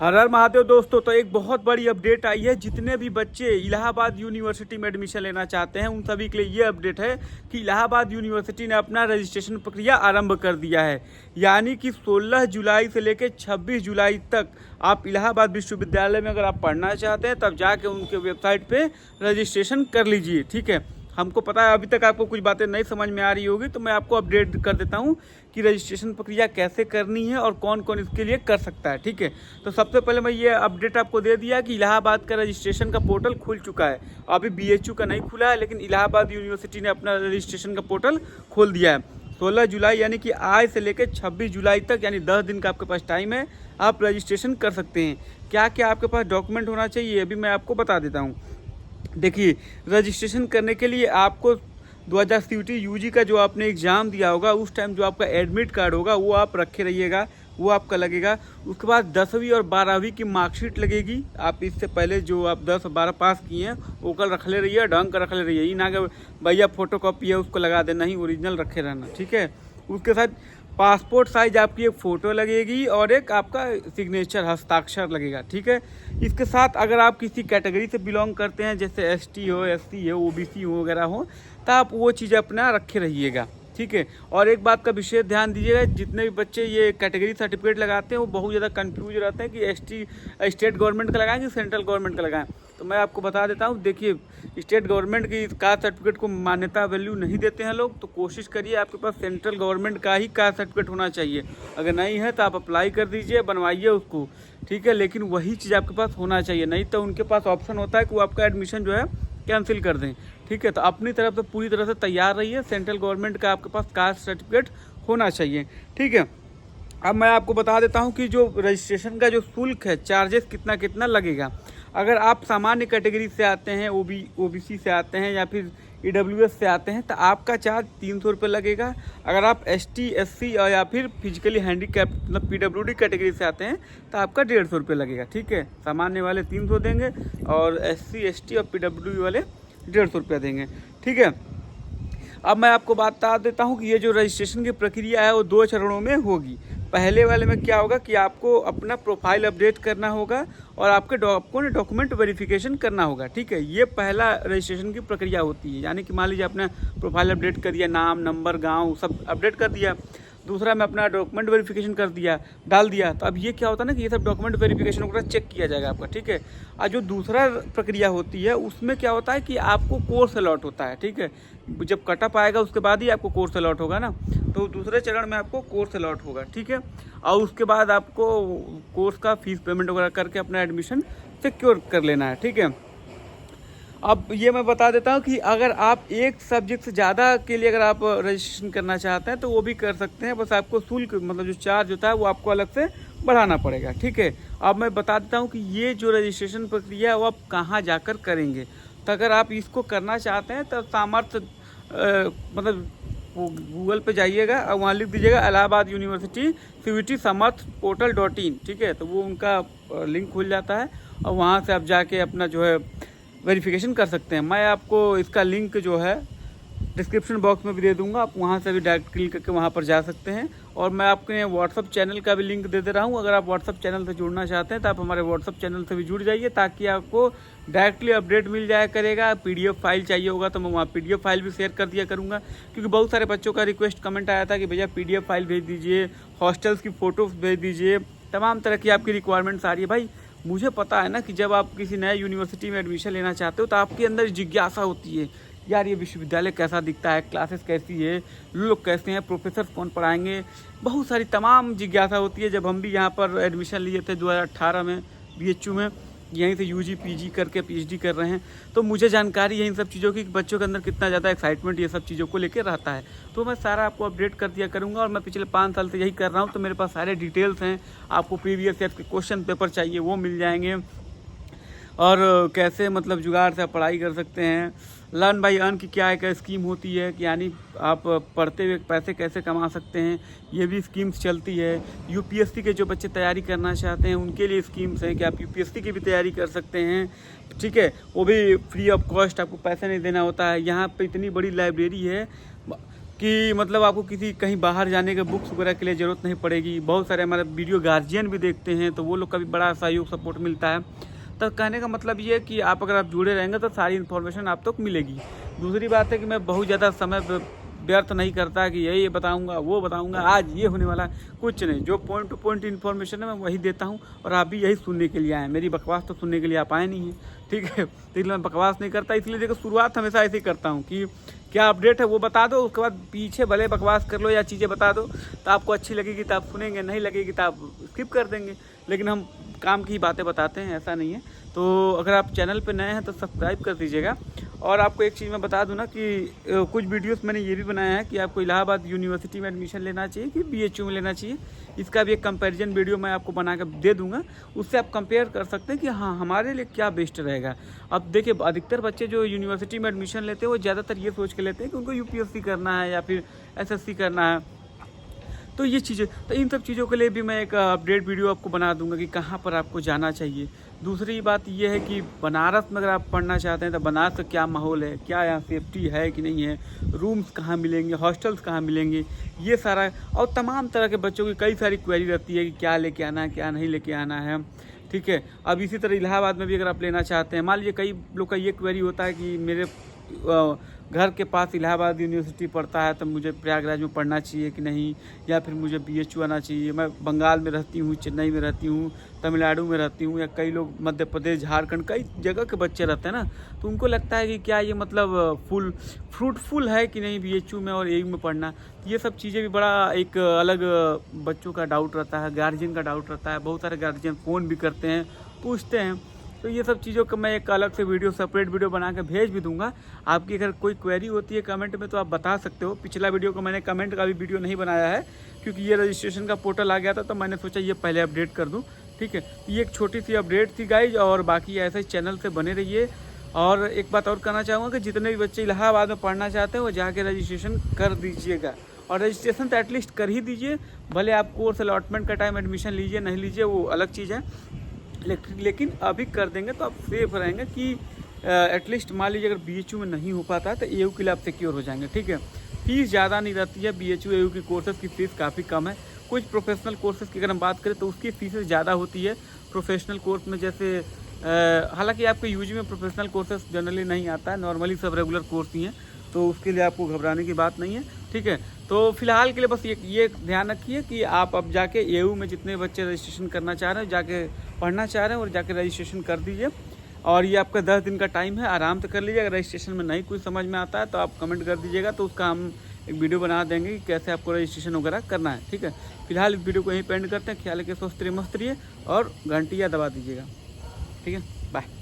हर हर महादेव दोस्तों। तो एक बहुत बड़ी अपडेट आई है। जितने भी बच्चे इलाहाबाद यूनिवर्सिटी में एडमिशन लेना चाहते हैं उन सभी के लिए ये अपडेट है कि इलाहाबाद यूनिवर्सिटी ने अपना रजिस्ट्रेशन प्रक्रिया आरंभ कर दिया है। यानी कि 16 जुलाई से लेकर 26 जुलाई तक आप इलाहाबाद विश्वविद्यालय में अगर आप पढ़ना चाहते हैं तब जाके उनके वेबसाइट पे रजिस्ट्रेशन कर लीजिए। ठीक है, हमको पता है अभी तक आपको कुछ बातें नहीं समझ में आ रही होगी, तो मैं आपको अपडेट कर देता हूं कि रजिस्ट्रेशन प्रक्रिया कैसे करनी है और कौन कौन इसके लिए कर सकता है। ठीक है, तो सबसे पहले मैं ये अपडेट आपको दे दिया कि इलाहाबाद का रजिस्ट्रेशन का पोर्टल खुल चुका है। अभी BHU का नहीं खुला है, लेकिन इलाहाबाद यूनिवर्सिटी ने अपना रजिस्ट्रेशन का पोर्टल खोल दिया है। 16 जुलाई यानी कि आज से लेकर 26 जुलाई तक यानी 10 दिन का आपके पास टाइम है, आप रजिस्ट्रेशन कर सकते हैं। क्या क्या आपके पास डॉक्यूमेंट होना चाहिए अभी मैं आपको बता देता हूँ। देखिए, रजिस्ट्रेशन करने के लिए आपको 2000 CUET UG का जो आपने एग्ज़ाम दिया होगा उस टाइम जो आपका एडमिट कार्ड होगा वो आप रखे रहिएगा, वो आपका लगेगा। उसके बाद 10वीं और 12वीं की मार्कशीट लगेगी। आप इससे पहले जो आप 10 और 12 पास किए हैं वो कल रख ले रहिए, ढंग का रख ले रहिए। ये ना कि भैया फोटो कॉपी है उसको लगा देना, ही ओरिजिनल रखे रहना। ठीक है, उसके साथ पासपोर्ट साइज आपकी एक फ़ोटो लगेगी और एक आपका सिग्नेचर हस्ताक्षर लगेगा। ठीक है, इसके साथ अगर आप किसी कैटेगरी से बिलोंग करते हैं जैसे ST हो, SC हो, OBC हो वगैरह हो, तो आप वो चीज़ अपना रखे रहिएगा। ठीक है, और एक बात का विशेष ध्यान दीजिएगा, जितने भी बच्चे ये कैटेगरी सर्टिफिकेट लगाते हैं वो बहुत ज़्यादा कंफ्यूज रहते हैं कि ST स्टेट गवर्नमेंट का लगाएं कि सेंट्रल गवर्नमेंट का लगाएं। तो मैं आपको बता देता हूँ, देखिए स्टेट गवर्नमेंट की कास्ट सर्टिफिकेट को मान्यता वैल्यू नहीं देते हैं लोग, तो कोशिश करिए आपके पास सेंट्रल गवर्नमेंट का ही कास्ट सर्टिफिकेट होना चाहिए। अगर नहीं है तो आप अप्लाई कर दीजिए, बनवाइए उसको। ठीक है, लेकिन वही चीज़ आपके पास होना चाहिए, नहीं तो उनके पास ऑप्शन होता है कि वो आपका एडमिशन जो है कैंसिल कर दें। ठीक है, तो अपनी तरफ से पूरी तरह से तैयार रहिए, सेंट्रल गवर्नमेंट का आपके पास कास्ट सर्टिफिकेट होना चाहिए। ठीक है, अब मैं आपको बता देता हूं कि जो रजिस्ट्रेशन का जो शुल्क है, चार्जेस कितना कितना लगेगा। अगर आप सामान्य कैटेगरी से आते हैं, OBC से आते हैं या फिर EWS से आते हैं तो आपका चार्ज 300 रुपये लगेगा। अगर आप ST SC और या फिर फिजिकली हैंडीकैप मतलब PWD कैटेगरी से आते हैं तो आपका 150 रुपये लगेगा। ठीक है, सामान्य वाले 300 देंगे और SC ST और PWD वाले 150 रुपया देंगे। ठीक है, अब मैं आपको बता देता हूं कि ये जो रजिस्ट्रेशन की प्रक्रिया है वो 2 चरणों में होगी। पहले वाले में क्या होगा कि आपको अपना प्रोफाइल अपडेट करना होगा और आपको डॉक्यूमेंट वेरिफिकेशन करना होगा। ठीक है, ये पहला रजिस्ट्रेशन की प्रक्रिया होती है। यानी कि मान लीजिए आपने प्रोफाइल अपडेट कर दिया, नाम नंबर गांव सब अपडेट कर दिया। दूसरा में अपना डॉक्यूमेंट वेरिफिकेशन कर दिया, डाल दिया। तो अब ये क्या होता है ना कि ये सब डॉक्यूमेंट वेरिफिकेशन वगैरह चेक किया जाएगा आपका। ठीक है, और जो दूसरा प्रक्रिया होती है उसमें क्या होता है कि आपको कोर्स अलॉट होता है। ठीक है, जब कटअप आएगा उसके बाद ही आपको कोर्स अलॉट होगा ना, तो दूसरे चरण में आपको कोर्स अलॉट होगा। ठीक है, और उसके बाद आपको कोर्स का फीस पेमेंट वगैरह करके अपना एडमिशन सिक्योर कर लेना है। ठीक है, अब ये मैं बता देता हूँ कि अगर आप एक सब्जेक्ट से ज़्यादा के लिए अगर आप रजिस्ट्रेशन करना चाहते हैं तो वो भी कर सकते हैं, बस आपको शुल्क मतलब जो चार्ज होता है वो आपको अलग से बढ़ाना पड़ेगा। ठीक है, अब मैं बता देता हूँ कि ये जो रजिस्ट्रेशन प्रक्रिया है वो आप कहाँ जाकर करेंगे। तो अगर आप इसको करना चाहते हैं तो सामर्थ्य मतलब गूगल पे जाइएगा और वहाँ लिख दीजिएगा इलाहाबाद यूनिवर्सिटी CUET समर्थ portal.in। ठीक है, तो वो उनका लिंक खुल जाता है और वहाँ से आप जाके अपना जो है वेरिफिकेशन कर सकते हैं। मैं आपको इसका लिंक जो है डिस्क्रिप्शन बॉक्स में भी दे दूंगा, आप वहाँ से भी डायरेक्ट क्लिक करके वहाँ पर जा सकते हैं। और मैं आपके व्हाट्सअप चैनल का भी लिंक दे रहा हूँ। अगर आप व्हाट्सअप चैनल से जुड़ना चाहते हैं तो आप हमारे व्हाट्सअप चैनल से भी जुड़ जाइए, ताकि आपको डायरेक्टली अपडेट मिल जाया करेगा। PDF फाइल चाहिए होगा तो मैं वहाँ PDF फाइल भी शेयर कर दिया करूँगा, क्योंकि बहुत सारे बच्चों का रिक्वेस्ट कमेंट आया था कि भैया PDF फाइल भेज दीजिए, हॉस्टल्स की फ़ोटोज़ भेज दीजिए, तमाम तरह की आपकी रिक्वायरमेंट्स आ रही है। भाई मुझे पता है ना कि जब आप किसी नए यूनिवर्सिटी में एडमिशन लेना चाहते हो तो आपके अंदर जिज्ञासा होती है, यार ये विश्वविद्यालय कैसा दिखता है, क्लासेस कैसी है, लोग कैसे हैं, प्रोफेसर कौन पढ़ाएंगे, बहुत सारी तमाम जिज्ञासा होती है। जब हम भी यहाँ पर एडमिशन लिए थे 2018 में BHU में, यहीं से UG PG करके PhD कर रहे हैं, तो मुझे जानकारी है इन सब चीज़ों की, बच्चों के अंदर कितना ज़्यादा एक्साइटमेंट ये सब चीज़ों को लेकर रहता है। तो मैं सारा आपको अपडेट कर दिया करूँगा और मैं पिछले 5 साल से यही कर रहा हूँ, तो मेरे पास सारे डिटेल्स हैं। आपको प्रीवियस ईयर के क्वेश्चन पेपर चाहिए वो मिल जाएंगे, और कैसे मतलब जुगाड़ से आप पढ़ाई कर सकते हैं। लर्न बाई अर्न की क्या एक स्कीम होती है कि यानी आप पढ़ते हुए पैसे कैसे कमा सकते हैं, ये भी स्कीम्स चलती है। UPSC के जो बच्चे तैयारी करना चाहते हैं उनके लिए स्कीम्स हैं कि आप UPSC की भी तैयारी कर सकते हैं। ठीक है, वो भी फ्री ऑफ कॉस्ट, आपको पैसे नहीं देना होता है। यहाँ पे इतनी बड़ी लाइब्रेरी है कि मतलब आपको किसी कहीं बाहर जाने के बुक्स वगैरह के लिए ज़रूरत नहीं पड़ेगी। बहुत सारे हमारे वीडियो गार्जियन भी देखते हैं, तो वो लोग का भी बड़ा सहयोग सपोर्ट मिलता है। तो कहने का मतलब ये है कि अगर आप जुड़े रहेंगे तो सारी इन्फॉर्मेशन आप तक मिलेगी। दूसरी बात है कि मैं बहुत ज़्यादा समय व्यर्थ नहीं करता कि ये बताऊंगा, वो बताऊंगा, आज ये होने वाला, कुछ नहीं। जो पॉइंट टू पॉइंट इन्फॉर्मेशन है मैं वही देता हूँ, और आप भी यही सुनने के लिए आए हैं। मेरी बकवास तो सुनने के लिए आप आए नहीं हैं, ठीक है। तो इसलिए मैं बकवास नहीं करता। इसलिए देखो, शुरुआत हमेशा ऐसे ही करता हूँ कि क्या अपडेट है वो बता दो, उसके बाद पीछे भले बकवास कर लो या चीज़ें बता दो, तो आपको अच्छी लगेगी तो आप सुनेंगे, नहीं लगेगी तो आप स्किप कर देंगे। लेकिन हम काम की बातें बताते हैं, ऐसा नहीं है। तो अगर आप चैनल पे नए हैं तो सब्सक्राइब कर दीजिएगा। और आपको एक चीज़ मैं बता दूं ना कि कुछ वीडियोस मैंने ये भी बनाया है कि आपको इलाहाबाद यूनिवर्सिटी में एडमिशन लेना चाहिए कि बीएचयू में लेना चाहिए। इसका भी एक कंपैरिजन वीडियो मैं आपको बना कर दे दूंगा, उससे आप कंपेयर कर सकते हैं कि हाँ हमारे लिए क्या बेस्ट रहेगा। अब देखिए, अधिकतर बच्चे जो यूनिवर्सिटी में एडमिशन लेते हैं वो ज़्यादातर ये सोच के लेते हैं कि उनको यूपीएससी करना है या फिर एसएससी करना है। तो ये चीज़ें, तो इन सब चीज़ों के लिए भी मैं एक अपडेट वीडियो आपको बना दूंगा कि कहाँ पर आपको जाना चाहिए। दूसरी बात ये है कि बनारस में अगर आप पढ़ना चाहते हैं तो बनारस का क्या माहौल है, क्या यहाँ सेफ्टी है कि नहीं है, रूम्स कहाँ मिलेंगे, हॉस्टल्स कहाँ मिलेंगे, ये सारा। और तमाम तरह के बच्चों की कई सारी क्वेरी रहती है कि क्या लेके आना है, क्या नहीं लेके आना है, ठीक है। अब इसी तरह इलाहाबाद में भी अगर आप लेना चाहते हैं, मान लीजिए कई लोग का ये क्वेरी होता है कि मेरे घर के पास इलाहाबाद यूनिवर्सिटी पढ़ता है तो मुझे प्रयागराज में पढ़ना चाहिए कि नहीं, या फिर मुझे बीएचयू आना चाहिए। मैं बंगाल में रहती हूँ, चेन्नई में रहती हूँ, तमिलनाडु में रहती हूँ, या कई लोग मध्य प्रदेश, झारखंड, कई जगह के बच्चे रहते हैं ना, तो उनको लगता है कि क्या ये मतलब फ्रूटफुल है कि नहीं बीएचयू में और एयू में पढ़ना। तो ये सब चीज़ें भी बड़ा एक अलग बच्चों का डाउट रहता है, गार्जियन का डाउट रहता है। बहुत सारे गार्जियन फ़ोन भी करते हैं, पूछते हैं। तो ये सब चीज़ों का मैं एक अलग से वीडियो, सेपरेट वीडियो बना के भेज भी दूंगा। आपकी अगर कोई क्वेरी होती है कमेंट में तो आप बता सकते हो। पिछला वीडियो को मैंने कमेंट का भी वीडियो नहीं बनाया है क्योंकि ये रजिस्ट्रेशन का पोर्टल आ गया था, तो मैंने सोचा ये पहले अपडेट कर दूं, ठीक है। ये एक छोटी सी अपडेट थी गाइज, और बाकी ऐसे ही चैनल से बने रहिए। और एक बात और कहना चाहूँगा कि जितने भी बच्चे इलाहाबाद में पढ़ना चाहते हैं वो जाके रजिस्ट्रेशन कर दीजिएगा, और रजिस्ट्रेशन तो एटलीस्ट कर ही दीजिए। भले आप कोर्स अलॉटमेंट का टाइम एडमिशन लीजिए नहीं लीजिए वो अलग चीज़ है, लेकिन अभी कर देंगे तो आप सेफ रहेंगे कि एटलीस्ट मान लीजिए अगर बीएचयू में नहीं हो पाता है तो एयू के लिए आप सिक्योर हो जाएंगे, ठीक है। फीस ज़्यादा नहीं रहती है, बीएचयू एयू की कोर्सेज़ की फ़ीस काफ़ी कम है। कुछ प्रोफेशनल कोर्सेज़ की अगर हम बात करें तो उसकी फ़ीसें ज़्यादा होती है। प्रोफेशनल कोर्स में जैसे हालांकि आपके यूजी में प्रोफेशनल कोर्सेज जनरली नहीं आता है, नॉर्मली सब रेगुलर कोर्स ही हैं, तो उसके लिए आपको घबराने की बात नहीं है, ठीक है। तो फिलहाल के लिए बस ये ध्यान रखिए कि आप अब जाके एयू में जितने बच्चे रजिस्ट्रेशन करना चाह रहे हैं, जाके पढ़ना चाह रहे हैं, और जाके रजिस्ट्रेशन कर दीजिए। और ये आपका 10 दिन का टाइम है, आराम से कर लीजिए। अगर रजिस्ट्रेशन में नहीं कुछ समझ में आता है तो आप कमेंट कर दीजिएगा, तो उसका हम एक वीडियो बना देंगे कि कैसे आपको रजिस्ट्रेशन वगैरह करना है, ठीक है। फिलहाल इस वीडियो को यहीं पेंड करते हैं। ख्याल रखिए, स्वस्थ रहिए, मस्त रहिए, और घंटियाँ दबा दीजिएगा, ठीक है। बाय।